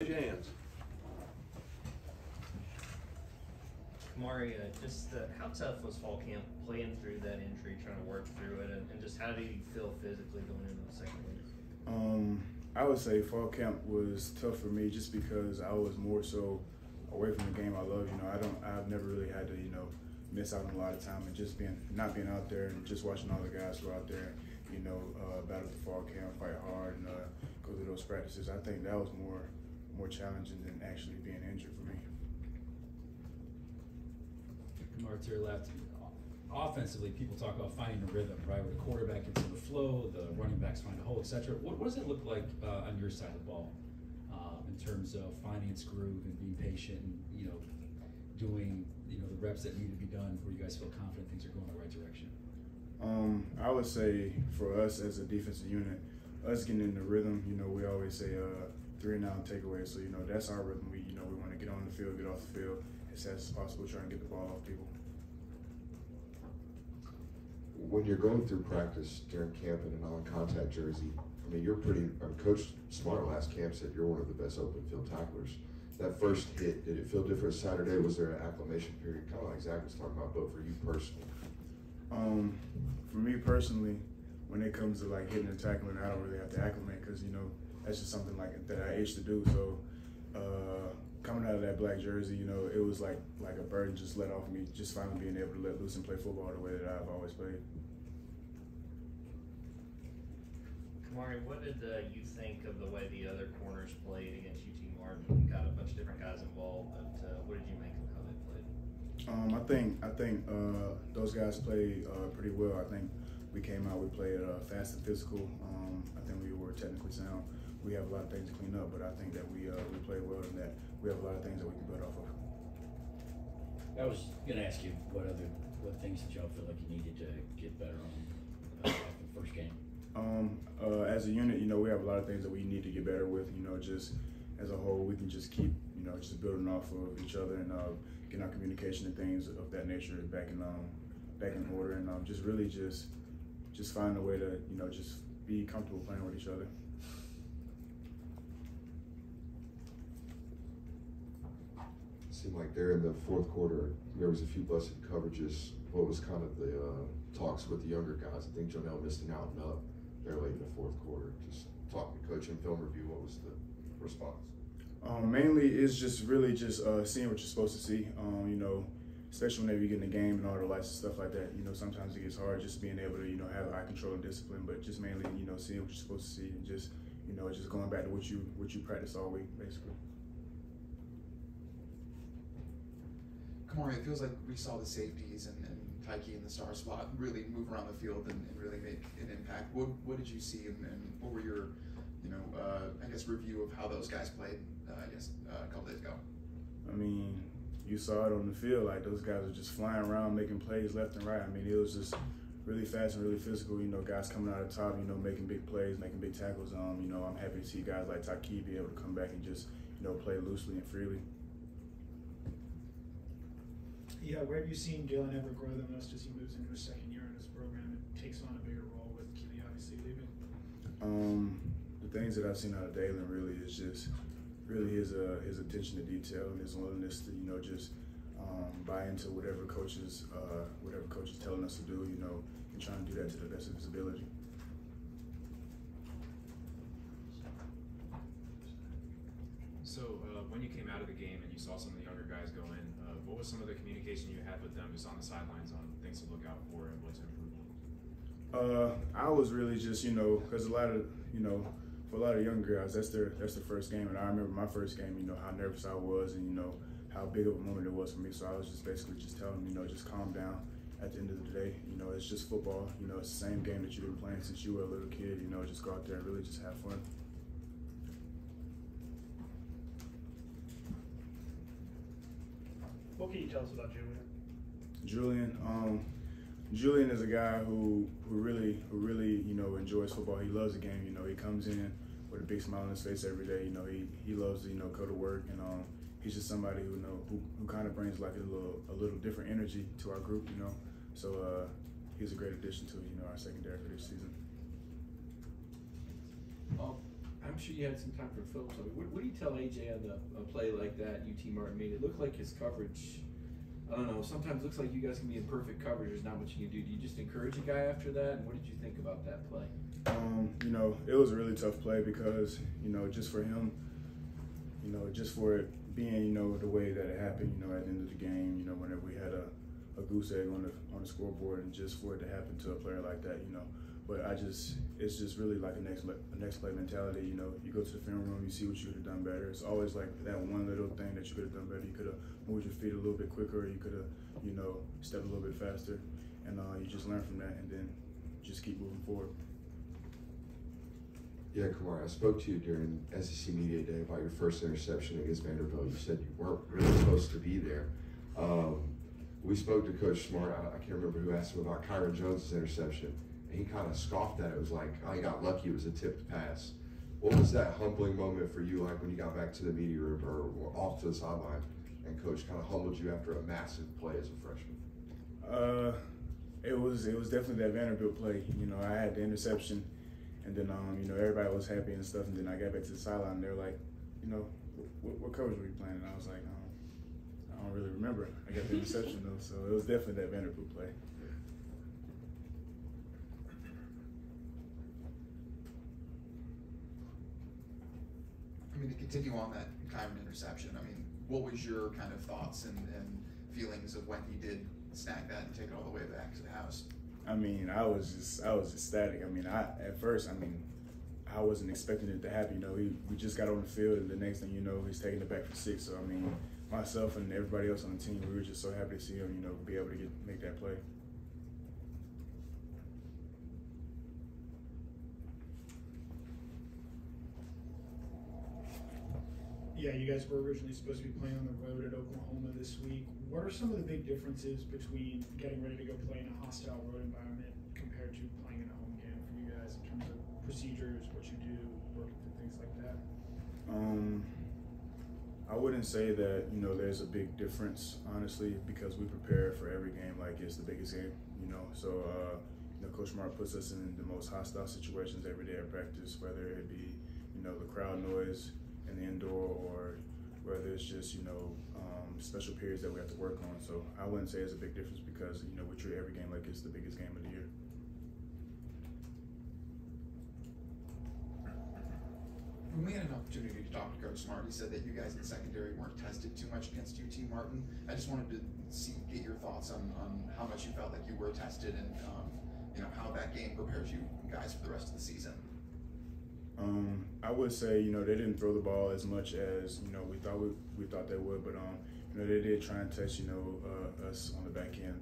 Raise your hands. Kamari, how tough was fall camp playing through that injury, trying to work through it, and just how do you feel physically going into the second week? I would say fall camp was tough for me just because I was more so away from the game I love. I've never really had to, miss out on a lot of time and just not being out there and just watching all the guys go out there, battle the fall camp, fight hard, and go through those practices. I think that was more challenging than actually being injured for me. Kamari, to your left, offensively, people talk about finding a rhythm, right? Where the quarterback gets in the flow, the running backs find a hole, etc. What does it look like on your side of the ball in terms of finding its groove and being patient and, doing, the reps that need to be done where you guys feel confident things are going in the right direction? I would say for us as a defensive unit, us getting in the rhythm, we always say 3 and out takeaways. So, that's our rhythm. We want to get on the field, get off the field as fast as possible, try and get the ball off people. When you're going through practice during camp in a non-contact jersey, you're pretty, Coach Smart last camp said you're one of the best open field tacklers. That first hit, did it feel different Saturday? Was there an acclimation period, kind of like Zach was talking about, but for you personally? For me personally, when it comes to like hitting and tackling, I don't really have to acclimate because, that's just something that I used to do. So coming out of that black jersey, it was like a bird just let off me, just finally being able to let loose and play football the way that I've always played. Kamari, what did you think of the way the other corners played against UT Martin? Got a bunch of different guys involved, but what did you make of how they played? I think those guys played pretty well. I think we came out, we played fast and physical. I think we were technically sound. We have a lot of things to clean up, but I think that we played well and that we have a lot of things that we can build off of. I was going to ask you what things did y'all feel like you needed to get better on the first game? As a unit, we have a lot of things that we need to get better with. Just as a whole, we can just keep, just building off of each other and getting our communication and things of that nature back in order, and just really just find a way to, just be comfortable playing with each other. It seemed like there in the fourth quarter, there was a few busted coverages. What was kind of the talks with the younger guys? I think Jonell missed an out and up there late in the fourth quarter. Just talking to coach and film review, what was the response? Mainly it's just really just seeing what you're supposed to see, especially whenever you get in the game and all the lights and stuff like that. Sometimes it gets hard just being able to, have eye control and discipline, but just mainly, seeing what you're supposed to see and just, just going back to what you practice all week, basically. Kamari, it feels like we saw the safeties and Tyke in the star spot really move around the field and really make an impact. What did you see and what were your, review of how those guys played, a couple days ago? You saw it on the field. Like, those guys were just flying around, making plays left and right. It was just really fast and really physical. Guys coming out of the top, making big plays, making big tackles. I'm happy to see guys like Tyke be able to come back and just, play loosely and freely. Yeah, where have you seen Jalen Everett grow the most as he moves into his second year in his program and takes on a bigger role with Keely obviously leaving? The things that I've seen out of Dalen really is just really his attention to detail and his willingness to just buy into whatever coaches telling us to do, and trying to do that to the best of his ability. So when you came out of the game and you saw some of the younger guys go in, what was some of the communication you had with them just on the sidelines on things to look out for and what to improve on? I was really just, because a lot of, for a lot of young guys, that's their first game, and I remember my first game, how nervous I was, and how big of a moment it was for me. So I was just basically just telling them, just calm down. At the end of the day, it's just football. It's the same game that you've been playing since you were a little kid. Just go out there and really just have fun. What can you tell us about Julian? Julian is a guy who really enjoys football. He loves the game. He comes in with a big smile on his face every day. He loves to go to work, and he's just somebody who kind of brings like a little different energy to our group. So he's a great addition to our secondary for this season. I'm sure you had some time for film. So what do you tell AJ on a play like that UT Martin made? It looked like his coverage, I don't know, sometimes looks like you guys can be in perfect coverage. There's not much you can do. Do you just encourage a guy after that? And what did you think about that play? You know, it was a really tough play because, you know, just for him, you know, just for it being, you know, the way that it happened, you know, at the end of the game, you know, whenever we had a goose egg on the scoreboard, and just for it to happen to a player like that, you know. But it's just really like a next play mentality. You know, you go to the film room, you see what you could have done better. It's always like that one little thing that you could have done better. You could have moved your feet a little bit quicker, or you could have, you know, stepped a little bit faster, and you just learn from that, and then just keep moving forward. Yeah, Kamari, I spoke to you during SEC Media Day about your first interception against Vanderbilt. You said you weren't really supposed to be there. We spoke to Coach Smart. I can't remember who asked him about Kyron Jones' interception, and he kind of scoffed at it. It was like, oh, he got lucky. It was a tipped pass. What was that humbling moment for you, like when you got back to the media room or off to the sideline, and Coach kind of humbled you after a massive play as a freshman? It was definitely that Vanderbilt play. You know, I had the interception. And then, you know, everybody was happy and stuff. And then I got back to the sideline, and they were like, you know, what coverage were you playing? And I was like, I don't really remember. I got the interception, though. So it was definitely that Vanderbilt play. I mean, to continue on that kind of interception, I mean, what was your kind of thoughts and feelings of when he did snag that and take it all the way back to the house? I mean, I was ecstatic. I mean, at first, I wasn't expecting it to happen. You know, we just got on the field, and the next thing you know, he's taking it back for 6. So, I mean, myself and everybody else on the team, we were just so happy to see him, you know, be able to make that play. Yeah, you guys were originally supposed to be playing on the road at Oklahoma this week. What are some of the big differences between getting ready to go play in a hostile road environment compared to playing in a home game for you guys in terms of procedures, what you do, working through things like that? I wouldn't say that, you know, there's a big difference, honestly, because we prepare for every game like it's the biggest game, you know. So, you know, Coach Smart puts us in the most hostile situations every day at practice, whether it be, you know, the crowd noise in the indoor, or whether it's just, you know, special periods that we have to work on. So I wouldn't say it's a big difference because, you know, we treat every game like it's the biggest game of the year. When we had an opportunity to talk to Coach Smart, he said that you guys in secondary weren't tested too much against UT Martin. I just wanted to get your thoughts on how much you felt like you were tested, and you know, how that game prepares you guys for the rest of the season. I would say, you know, they didn't throw the ball as much as, you know, we thought they would, but you know, they did try and test, you know, us on the back end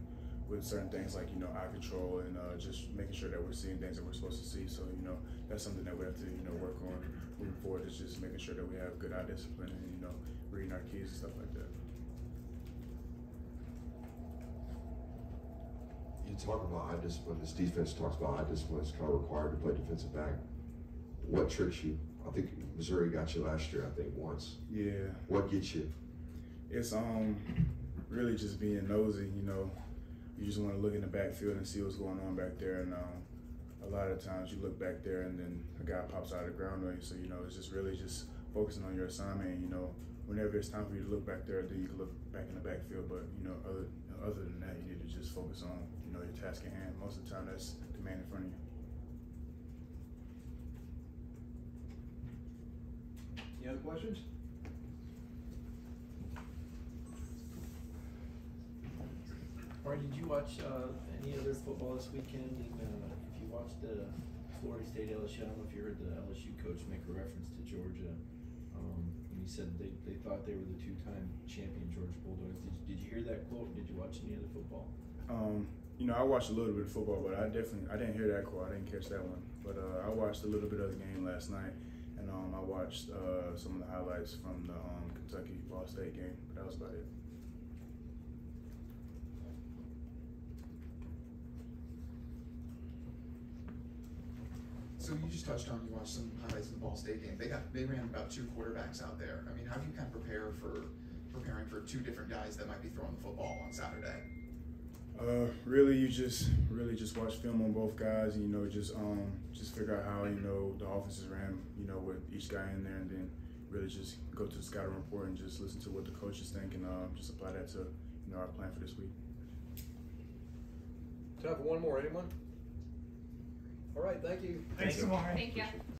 with certain things like, you know, eye control and just making sure that we're seeing things that we're supposed to see. So, you know, that's something that we have to, you know, work on moving forward, is just making sure that we have good eye discipline and, you know, reading our keys and stuff like that. You talk about eye discipline. This defense talks about eye discipline. It's kind of required to play defensive back. What tricks you? I think Missouri got you last year, I think, once. Yeah. What gets you? It's really just being nosy, you know. You just want to look in the backfield and see what's going on back there, and a lot of times you look back there and then a guy pops out of the ground on you. So, you know, it's just really just focusing on your assignment, and, you know, whenever it's time for you to look back there, then you can look back in the backfield. But, you know, other than that, you need to just focus on, you know, your task at hand. Most of the time, that's the man in front of you. Any other questions? Or did you watch any other football this weekend? And if you watched the Florida State LSU, I don't know if you heard the LSU coach make a reference to Georgia. And he said they thought they were the 2-time champion Georgia Bulldogs. Did you hear that quote? Did you watch any of the football? You know, I watched a little bit of football, but I didn't hear that quote. I didn't catch that one. But I watched a little bit of the game last night. And I watched some of the highlights from the Kentucky-Ball State game, but that was about it. So you just touched on, you watched some highlights of the Ball State game. They ran about 2 quarterbacks out there. I mean, how do you kind of preparing for 2 different guys that might be throwing the football on Saturday? Really, you just watch film on both guys, and just figure out how the offenses ran, with each guy in there, and then really just go to the scouting report and just listen to what the coaches think, and just apply that to our plan for this week. Time for one more, anyone? All right, thank you. Thanks, Kamari. Thank you.